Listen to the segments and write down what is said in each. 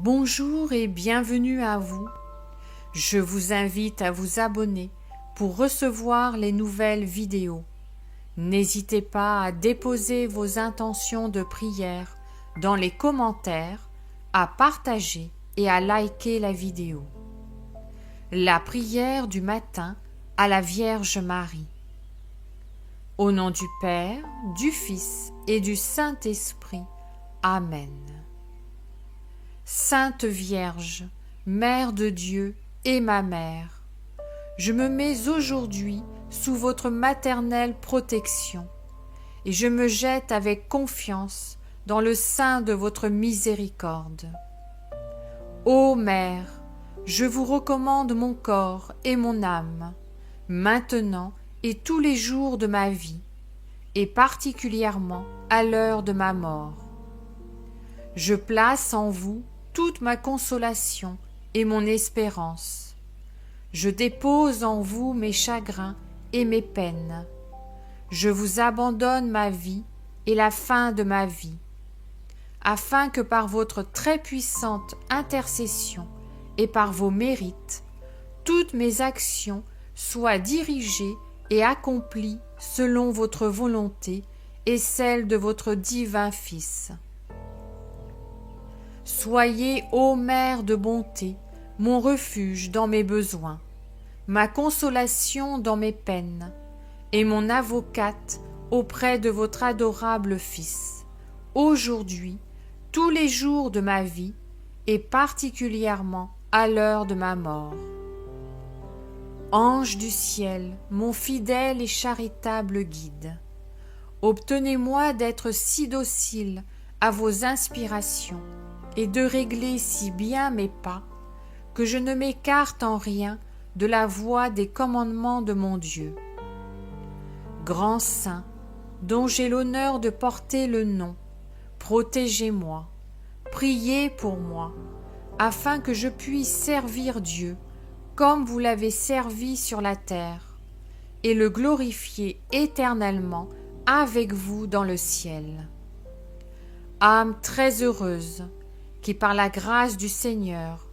Bonjour et bienvenue à vous. Je vous invite à vous abonner pour recevoir les nouvelles vidéos. N'hésitez pas à déposer vos intentions de prière dans les commentaires, à partager et à liker la vidéo. La prière du matin à la Vierge Marie. Au nom du Père, du Fils et du Saint-Esprit. Amen. Sainte Vierge, Mère de Dieu et ma mère, je me mets aujourd'hui sous votre maternelle protection et je me jette avec confiance dans le sein de votre miséricorde. Ô Mère, je vous recommande mon corps et mon âme, maintenant et tous les jours de ma vie, et particulièrement à l'heure de ma mort. Je place en vous toute ma consolation et mon espérance. Je dépose en vous mes chagrins et mes peines. Je vous abandonne ma vie et la fin de ma vie, afin que par votre très puissante intercession et par vos mérites, toutes mes actions soient dirigées et accomplies selon votre volonté et celle de votre divin Fils. Soyez, ô Mère de bonté, mon refuge dans mes besoins, ma consolation dans mes peines, et mon avocate auprès de votre adorable Fils, aujourd'hui, tous les jours de ma vie, et particulièrement à l'heure de ma mort. Ange du ciel, mon fidèle et charitable guide, obtenez-moi d'être si docile à vos inspirations, et de régler si bien mes pas, que je ne m'écarte en rien de la voie des commandements de mon Dieu. Grand Saint, dont j'ai l'honneur de porter le nom, protégez-moi, priez pour moi, afin que je puisse servir Dieu comme vous l'avez servi sur la terre, et le glorifier éternellement avec vous dans le ciel. Âme très heureuse, qui par la grâce du Seigneur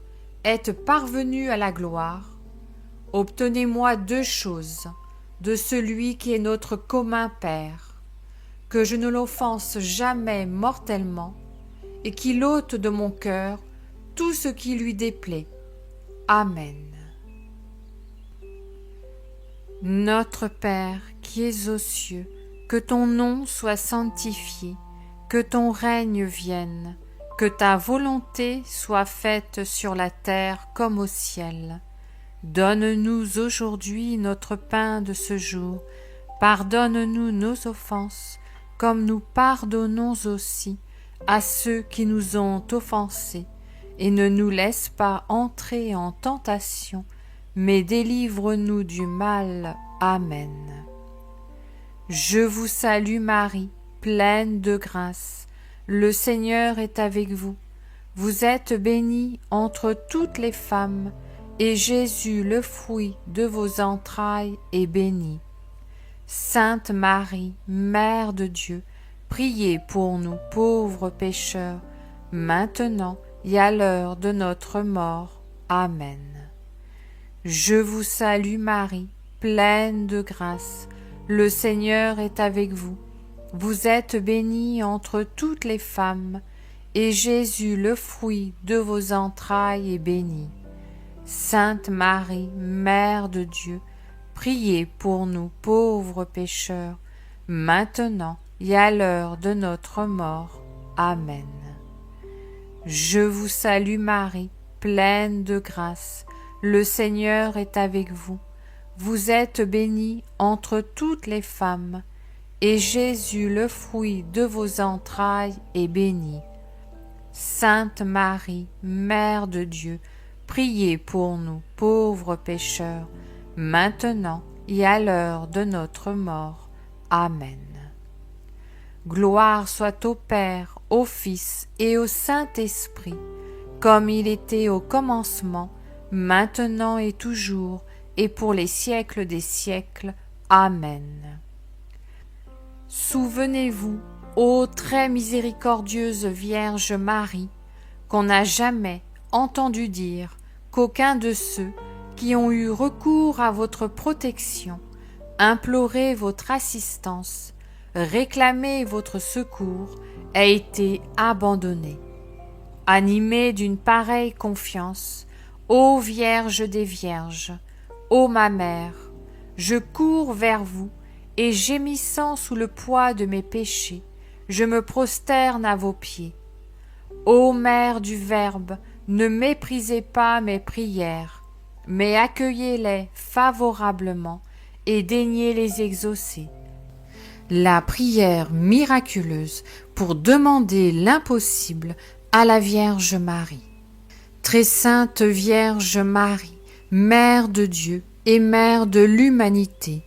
êtes parvenue à la gloire, obtenez-moi deux choses de celui qui est notre commun Père, que je ne l'offense jamais mortellement et qui l'ôte de mon cœur tout ce qui lui déplaît. Amen. Notre Père qui es aux cieux, que ton nom soit sanctifié, que ton règne vienne, que ta volonté soit faite sur la terre comme au ciel. Donne-nous aujourd'hui notre pain de ce jour. Pardonne-nous nos offenses, comme nous pardonnons aussi à ceux qui nous ont offensés. Et ne nous laisse pas entrer en tentation, mais délivre-nous du mal. Amen. Je vous salue Marie, pleine de grâce. Le Seigneur est avec vous. Vous êtes bénie entre toutes les femmes, et Jésus, le fruit de vos entrailles, est béni. Sainte Marie, Mère de Dieu, priez pour nous pauvres pécheurs, maintenant et à l'heure de notre mort. Amen. Je vous salue Marie, pleine de grâce. Le Seigneur est avec vous. Vous êtes bénie entre toutes les femmes, et Jésus, le fruit de vos entrailles, est béni. Sainte Marie, Mère de Dieu, priez pour nous pauvres pécheurs, maintenant et à l'heure de notre mort. Amen. Je vous salue Marie, pleine de grâce. Le Seigneur est avec vous. Vous êtes bénie entre toutes les femmes, et Jésus, le fruit de vos entrailles, est béni. Sainte Marie, Mère de Dieu, priez pour nous pauvres pécheurs, maintenant et à l'heure de notre mort. Amen. Gloire soit au Père, au Fils et au Saint-Esprit, comme il était au commencement, maintenant et toujours, et pour les siècles des siècles. Amen. Souvenez-vous, ô très miséricordieuse Vierge Marie, qu'on n'a jamais entendu dire qu'aucun de ceux qui ont eu recours à votre protection, imploré votre assistance, réclamé votre secours, ait été abandonné. Animé d'une pareille confiance, ô Vierge des Vierges, ô ma mère, je cours vers vous et gémissant sous le poids de mes péchés, je me prosterne à vos pieds. Ô Mère du Verbe, ne méprisez pas mes prières, mais accueillez-les favorablement et daignez les exaucer. La prière miraculeuse pour demander l'impossible à la Vierge Marie. Très sainte Vierge Marie, Mère de Dieu et Mère de l'humanité,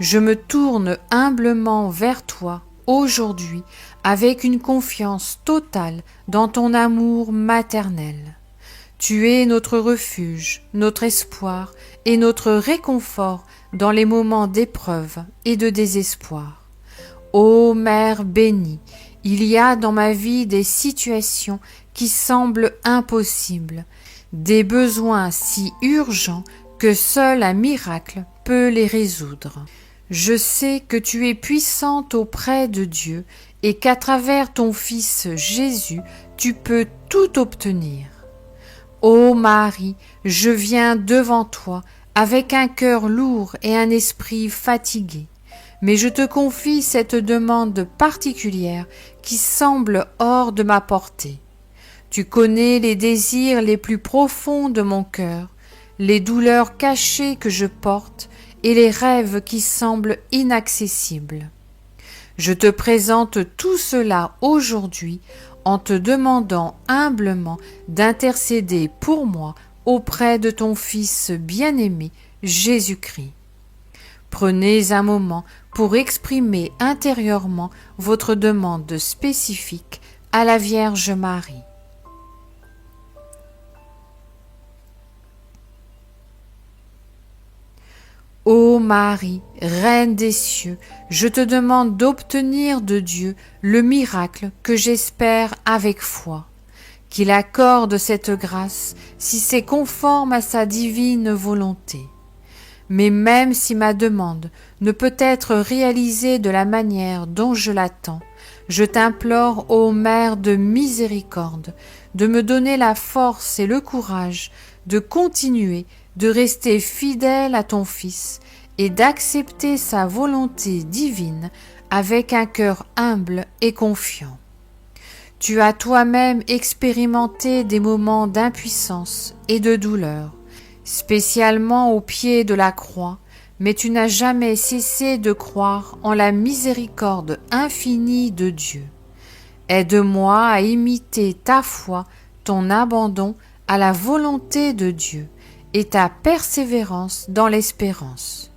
je me tourne humblement vers toi aujourd'hui avec une confiance totale dans ton amour maternel. Tu es notre refuge, notre espoir et notre réconfort dans les moments d'épreuve et de désespoir. Ô Mère bénie, il y a dans ma vie des situations qui semblent impossibles, des besoins si urgents que seul un miracle peut les résoudre. Je sais que tu es puissante auprès de Dieu et qu'à travers ton Fils Jésus, tu peux tout obtenir. Ô Marie, je viens devant toi avec un cœur lourd et un esprit fatigué, mais je te confie cette demande particulière qui semble hors de ma portée. Tu connais les désirs les plus profonds de mon cœur, les douleurs cachées que je porte et les rêves qui semblent inaccessibles. Je te présente tout cela aujourd'hui en te demandant humblement d'intercéder pour moi auprès de ton Fils bien-aimé, Jésus-Christ. Prenez un moment pour exprimer intérieurement votre demande spécifique à la Vierge Marie. Ô Marie, Reine des cieux, je te demande d'obtenir de Dieu le miracle que j'espère avec foi. Qu'il accorde cette grâce si c'est conforme à sa divine volonté. Mais même si ma demande ne peut être réalisée de la manière dont je l'attends, je t'implore, ô Mère de miséricorde, de me donner la force et le courage de continuer de rester fidèle à ton Fils et d'accepter sa volonté divine avec un cœur humble et confiant. Tu as toi-même expérimenté des moments d'impuissance et de douleur, spécialement au pied de la croix, mais tu n'as jamais cessé de croire en la miséricorde infinie de Dieu. Aide-moi à imiter ta foi, ton abandon à la volonté de Dieu et ta persévérance dans l'espérance.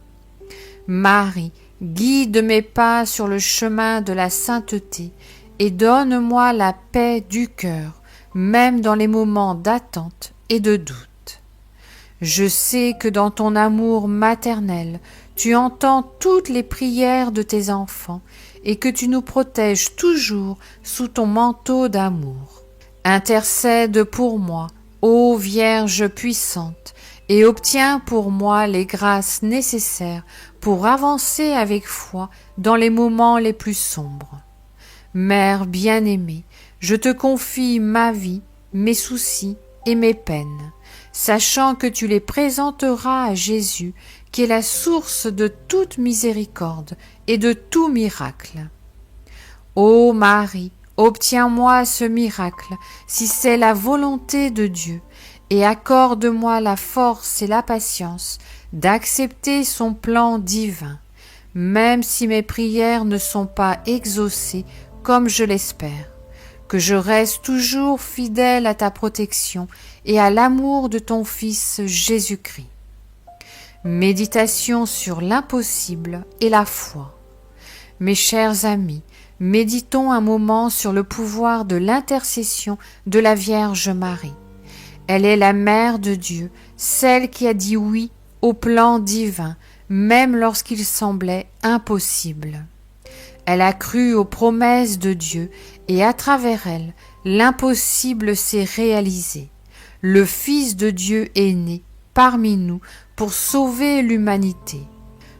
Marie, guide mes pas sur le chemin de la sainteté et donne-moi la paix du cœur, même dans les moments d'attente et de doute. Je sais que dans ton amour maternel, tu entends toutes les prières de tes enfants et que tu nous protèges toujours sous ton manteau d'amour. Intercède pour moi, ô Vierge puissante, et obtiens pour moi les grâces nécessaires pour avancer avec foi dans les moments les plus sombres. Mère bien-aimée, je te confie ma vie, mes soucis et mes peines, sachant que tu les présenteras à Jésus, qui est la source de toute miséricorde et de tout miracle. Ô Marie, obtiens-moi ce miracle, si c'est la volonté de Dieu, et accorde-moi la force et la patience d'accepter son plan divin, même si mes prières ne sont pas exaucées comme je l'espère, que je reste toujours fidèle à ta protection et à l'amour de ton Fils Jésus-Christ. Méditation sur l'impossible et la foi. Mes chers amis, méditons un moment sur le pouvoir de l'intercession de la Vierge Marie. Elle est la Mère de Dieu, celle qui a dit oui au plan divin, même lorsqu'il semblait impossible. Elle a cru aux promesses de Dieu et à travers elles, l'impossible s'est réalisé. Le Fils de Dieu est né parmi nous pour sauver l'humanité.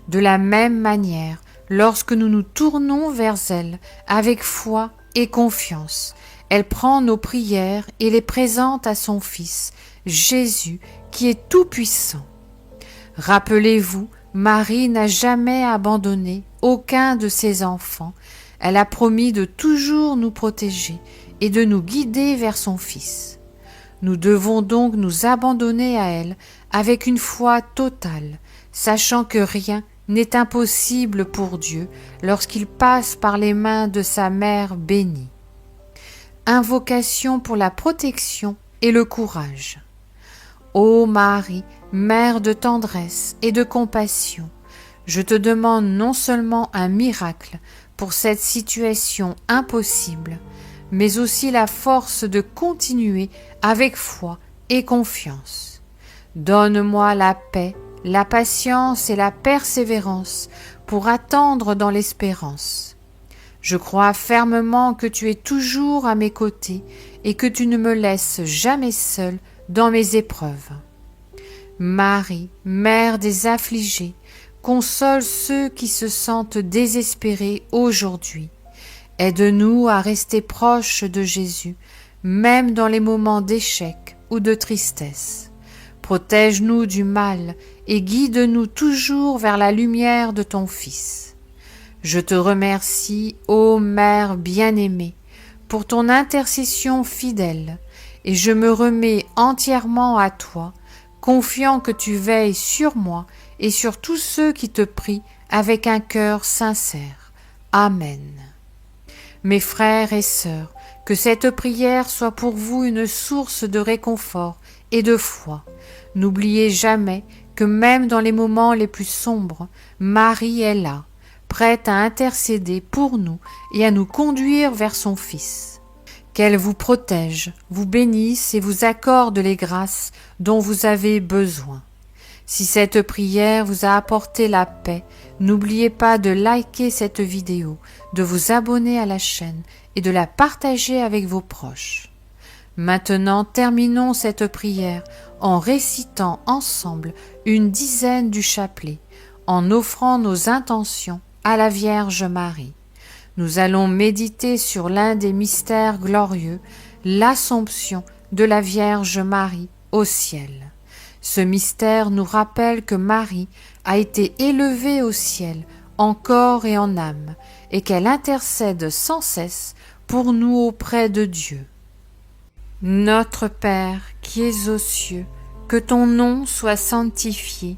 De la même manière, lorsque nous nous tournons vers elle avec foi et confiance, elle prend nos prières et les présente à son Fils, Jésus, qui est tout-puissant. Rappelez-vous, Marie n'a jamais abandonné aucun de ses enfants. Elle a promis de toujours nous protéger et de nous guider vers son Fils. Nous devons donc nous abandonner à elle avec une foi totale, sachant que rien n'est impossible pour Dieu lorsqu'il passe par les mains de sa mère bénie. Invocation pour la protection et le courage. Ô Marie, mère de tendresse et de compassion, je te demande non seulement un miracle pour cette situation impossible, mais aussi la force de continuer avec foi et confiance. Donne-moi la paix, la patience et la persévérance pour attendre dans l'espérance. Je crois fermement que tu es toujours à mes côtés et que tu ne me laisses jamais seule dans mes épreuves. Marie, mère des affligés, console ceux qui se sentent désespérés aujourd'hui. Aide-nous à rester proches de Jésus, même dans les moments d'échec ou de tristesse. Protège-nous du mal et guide-nous toujours vers la lumière de ton Fils. Je te remercie, ô Mère bien-aimée, pour ton intercession fidèle, et je me remets entièrement à toi, confiant que tu veilles sur moi et sur tous ceux qui te prient avec un cœur sincère. Amen. Mes frères et sœurs, que cette prière soit pour vous une source de réconfort et de foi. N'oubliez jamais que même dans les moments les plus sombres, Marie est là, prête à intercéder pour nous et à nous conduire vers son Fils. Qu'elle vous protège, vous bénisse et vous accorde les grâces dont vous avez besoin. Si cette prière vous a apporté la paix, n'oubliez pas de liker cette vidéo, de vous abonner à la chaîne et de la partager avec vos proches. Maintenant, terminons cette prière en récitant ensemble une dizaine du chapelet, en offrant nos intentions à la Vierge Marie. Nous allons méditer sur l'un des mystères glorieux, l'Assomption de la Vierge Marie au ciel. Ce mystère nous rappelle que Marie a été élevée au ciel en corps et en âme, et qu'elle intercède sans cesse pour nous auprès de Dieu. Notre Père qui es aux cieux, que ton nom soit sanctifié,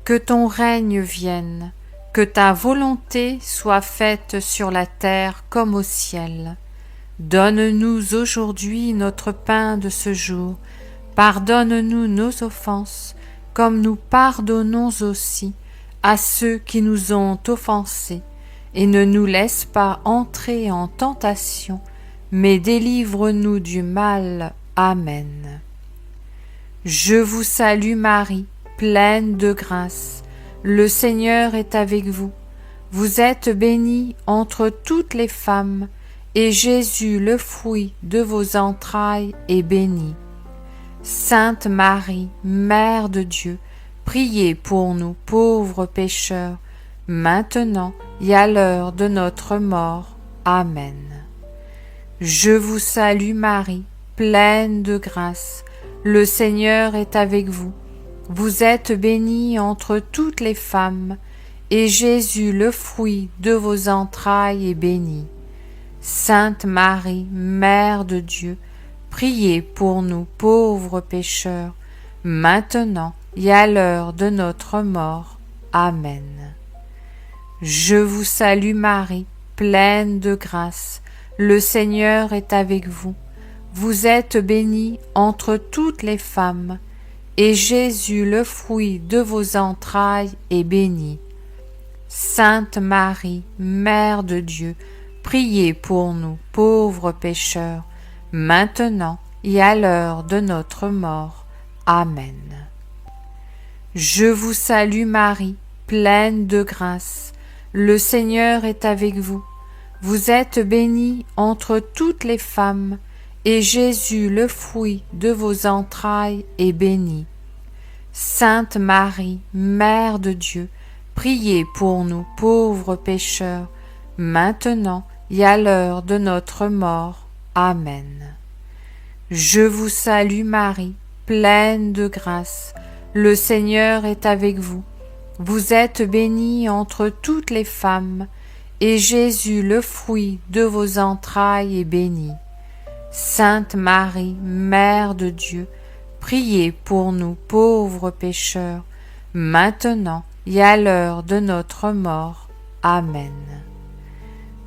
que ton règne vienne, que ta volonté soit faite sur la terre comme au ciel. Donne-nous aujourd'hui notre pain de ce jour. Pardonne-nous nos offenses, comme nous pardonnons aussi à ceux qui nous ont offensés, et ne nous laisse pas entrer en tentation, mais délivre-nous du mal. Amen. Je vous salue Marie, pleine de grâce. Le Seigneur est avec vous. Vous êtes bénie entre toutes les femmes, et Jésus, le fruit de vos entrailles, est béni. Sainte Marie, Mère de Dieu, priez pour nous pauvres pécheurs, maintenant et à l'heure de notre mort. Amen. Je vous salue Marie, pleine de grâce. Le Seigneur est avec vous. Vous êtes bénie entre toutes les femmes, et Jésus, le fruit de vos entrailles, est béni. Sainte Marie, Mère de Dieu, priez pour nous pauvres pécheurs, maintenant et à l'heure de notre mort. Amen. Je vous salue Marie, pleine de grâce. Le Seigneur est avec vous. Vous êtes bénie entre toutes les femmes, et Jésus, le fruit de vos entrailles, est béni. Sainte Marie, Mère de Dieu, priez pour nous pauvres pécheurs, maintenant et à l'heure de notre mort. Amen. Je vous salue Marie, pleine de grâce. Le Seigneur est avec vous. Vous êtes bénie entre toutes les femmes, et Jésus, le fruit de vos entrailles, est béni. Sainte Marie, Mère de Dieu, priez pour nous pauvres pécheurs, maintenant et à l'heure de notre mort. Amen. Je vous salue Marie, pleine de grâce, le Seigneur est avec vous. Vous êtes bénie entre toutes les femmes, et Jésus, le fruit de vos entrailles, est béni. Sainte Marie, Mère de Dieu, priez pour nous pauvres pécheurs, maintenant et à l'heure de notre mort. Amen.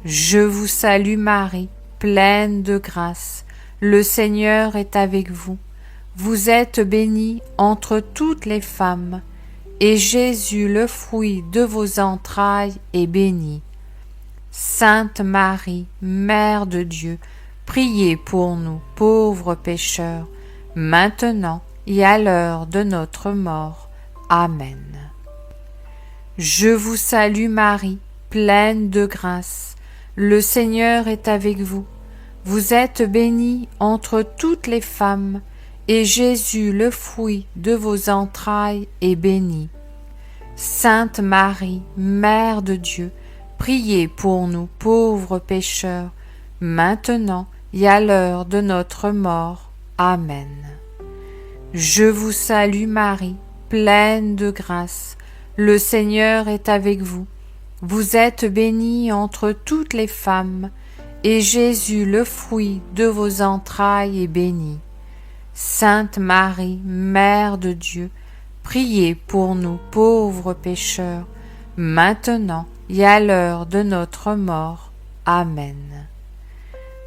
Je vous salue Marie, pleine de grâce, le Seigneur est avec vous. Vous êtes bénie entre toutes les femmes, et Jésus, le fruit de vos entrailles, est béni. Sainte Marie, Mère de Dieu, priez pour nous pauvres pécheurs, maintenant et à l'heure de notre mort. Amen. Je vous salue Marie, pleine de grâce, le Seigneur est avec vous. Vous êtes bénie entre toutes les femmes, et Jésus, le fruit de vos entrailles, est béni. Sainte Marie, Mère de Dieu, priez pour nous pauvres pécheurs, maintenant et à l'heure de notre mort. Amen. Je vous salue Marie, pleine de grâce, le Seigneur est avec vous. Vous êtes bénie entre toutes les femmes, et Jésus, le fruit de vos entrailles, est béni. Sainte Marie, Mère de Dieu, priez pour nous pauvres pécheurs, maintenant et à l'heure de notre mort. Amen.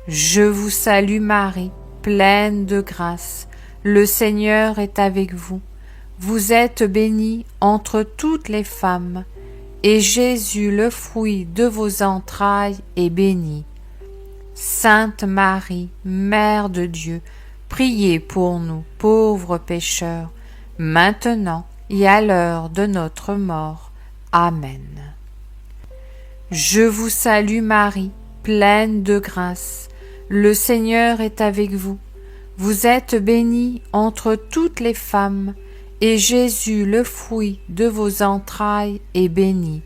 Je vous salue Marie, pleine de grâce, le Seigneur est avec vous. Vous êtes bénie entre toutes les femmes, et Jésus, le fruit de vos entrailles, est béni. Sainte Marie, Mère de Dieu, priez pour nous pauvres pécheurs, maintenant et à l'heure de notre mort. Amen. Je vous salue Marie, pleine de grâce, le Seigneur est avec vous. Vous êtes bénie entre toutes les femmes, et Jésus, le fruit de vos entrailles, est béni.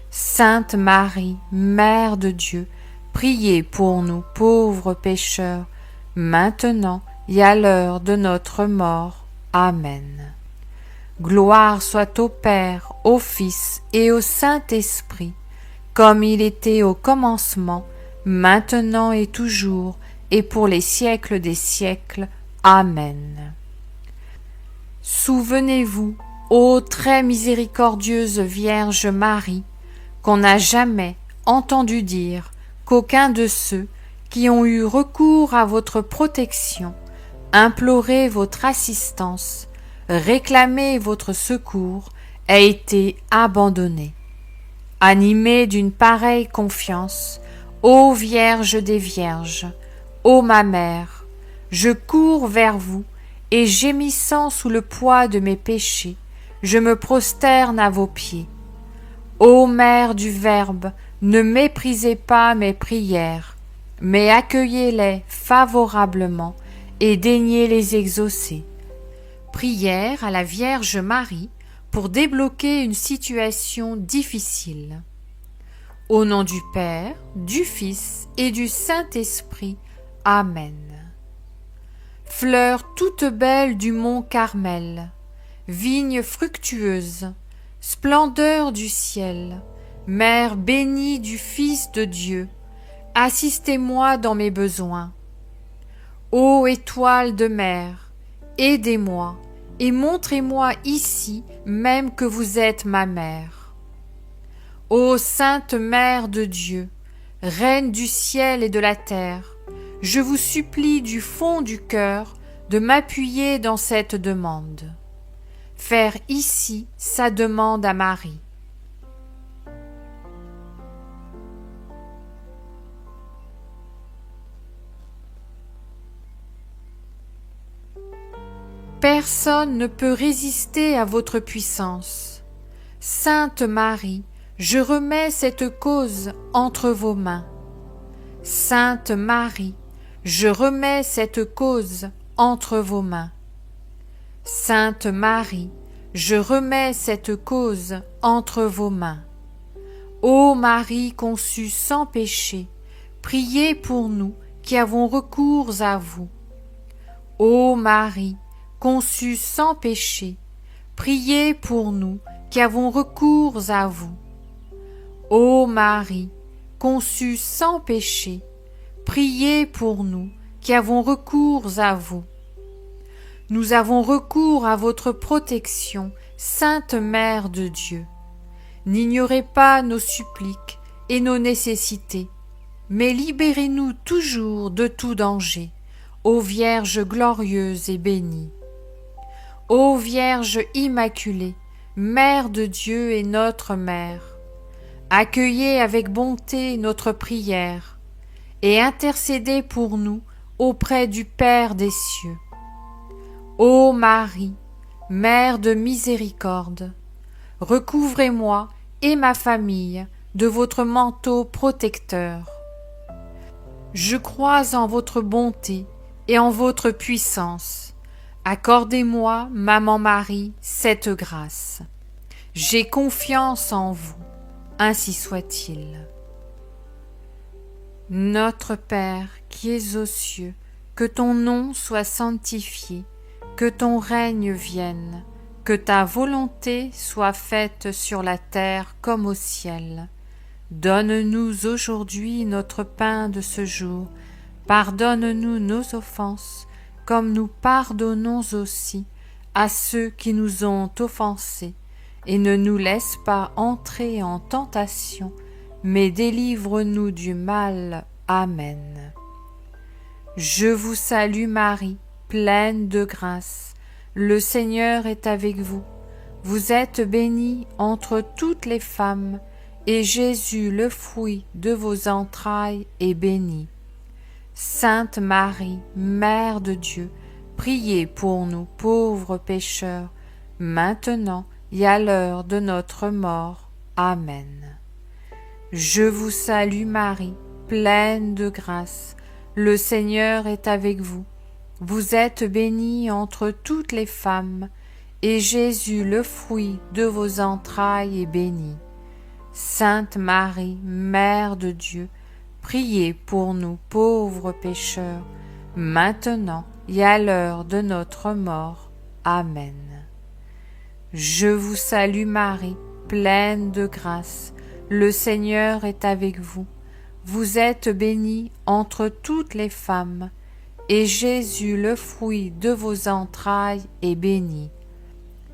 Sainte Marie, Mère de Dieu, priez pour nous pauvres pécheurs, maintenant et à l'heure de notre mort. Amen. Gloire soit au Père, au Fils et au Saint-Esprit, comme il était au commencement, maintenant et toujours, et pour les siècles des siècles. Amen. Souvenez-vous, ô très miséricordieuse Vierge Marie, qu'on n'a jamais entendu dire qu'aucun de ceux qui ont eu recours à votre protection, imploré votre assistance, réclamé votre secours, a été abandonné. Animée d'une pareille confiance, ô Vierge des Vierges, ô ma mère, je cours vers vous et gémissant sous le poids de mes péchés, je me prosterne à vos pieds. Ô Mère du Verbe, ne méprisez pas mes prières, mais accueillez-les favorablement et daignez les exaucer. Prière à la Vierge Marie pour débloquer une situation difficile. Au nom du Père, du Fils et du Saint-Esprit. Amen. Fleur toute belle du mont Carmel, vigne fructueuse, splendeur du ciel, Mère bénie du Fils de Dieu, assistez-moi dans mes besoins. Ô étoile de mer, aidez-moi et montrez-moi ici même que vous êtes ma mère. Ô Sainte Mère de Dieu, Reine du ciel et de la terre, je vous supplie du fond du cœur de m'appuyer dans cette demande. Faire ici sa demande à Marie. Personne ne peut résister à votre puissance. Sainte Marie, je remets cette cause entre vos mains. Sainte Marie, je remets cette cause entre vos mains. Sainte Marie, je remets cette cause entre vos mains. Ô Marie conçue sans péché, priez pour nous qui avons recours à vous. Ô Marie conçue sans péché, priez pour nous qui avons recours à vous. Ô Marie conçue sans péché, priez pour nous qui avons recours à vous. Nous avons recours à votre protection, Sainte Mère de Dieu. N'ignorez pas nos suppliques et nos nécessités, mais libérez-nous toujours de tout danger, ô Vierge glorieuse et bénie. Ô Vierge Immaculée, Mère de Dieu et notre Mère, accueillez avec bonté notre prière et intercédez pour nous auprès du Père des cieux. Ô Marie, Mère de miséricorde, recouvrez-moi et ma famille de votre manteau protecteur. Je crois en votre bonté et en votre puissance. Accordez-moi, Maman Marie, cette grâce. J'ai confiance en vous, ainsi soit-il. Notre Père qui es aux cieux, que ton nom soit sanctifié, que ton règne vienne, que ta volonté soit faite sur la terre comme au ciel. Donne-nous aujourd'hui notre pain de ce jour. Pardonne-nous nos offenses, comme nous pardonnons aussi à ceux qui nous ont offensés. Et ne nous laisse pas entrer en tentation, mais délivre-nous du mal. Amen. Je vous salue Marie, pleine de grâce. Le Seigneur est avec vous. Vous êtes bénie entre toutes les femmes, et Jésus, le fruit de vos entrailles, est béni. Sainte Marie, Mère de Dieu, priez pour nous pauvres pécheurs, maintenant et à l'heure de notre mort. Amen. Je vous salue Marie, pleine de grâce. Le Seigneur est avec vous. Vous êtes bénie entre toutes les femmes, et Jésus, le fruit de vos entrailles, est béni. Sainte Marie, Mère de Dieu, priez pour nous pauvres pécheurs, maintenant et à l'heure de notre mort. Amen. Je vous salue Marie, pleine de grâce. Le Seigneur est avec vous. Vous êtes bénie entre toutes les femmes, et Jésus, le fruit de vos entrailles, est béni.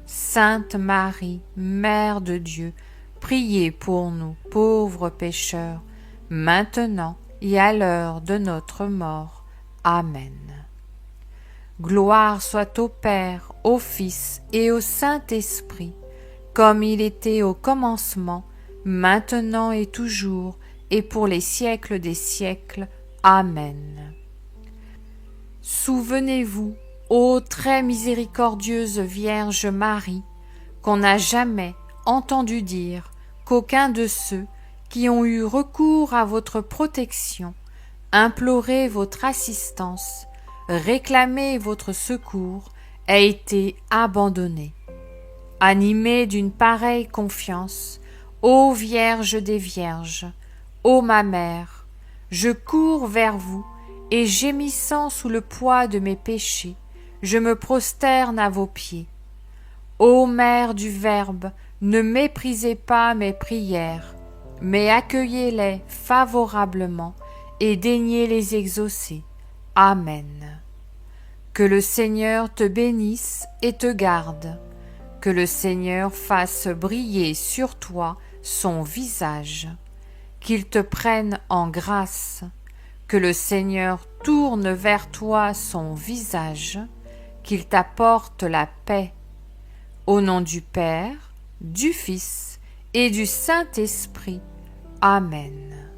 Sainte Marie, Mère de Dieu, priez pour nous pauvres pécheurs, maintenant et à l'heure de notre mort. Amen. Gloire soit au Père, au Fils et au Saint-Esprit, comme il était au commencement, maintenant et toujours, et pour les siècles des siècles. Amen. Souvenez-vous, ô très miséricordieuse Vierge Marie, qu'on n'a jamais entendu dire qu'aucun de ceux qui ont eu recours à votre protection, imploré votre assistance, réclamé votre secours, a été abandonné. Animée d'une pareille confiance, ô Vierge des Vierges, ô ma Mère, je cours vers vous et gémissant sous le poids de mes péchés, je me prosterne à vos pieds. Ô Mère du Verbe, ne méprisez pas mes prières, mais accueillez-les favorablement et daignez les exaucer. Amen. Que le Seigneur te bénisse et te garde. Que le Seigneur fasse briller sur toi son visage. Qu'il te prenne en grâce. Que le Seigneur tourne vers toi son visage. Qu'il t'apporte la paix. Au nom du Père, du Fils et du Saint-Esprit. Amen.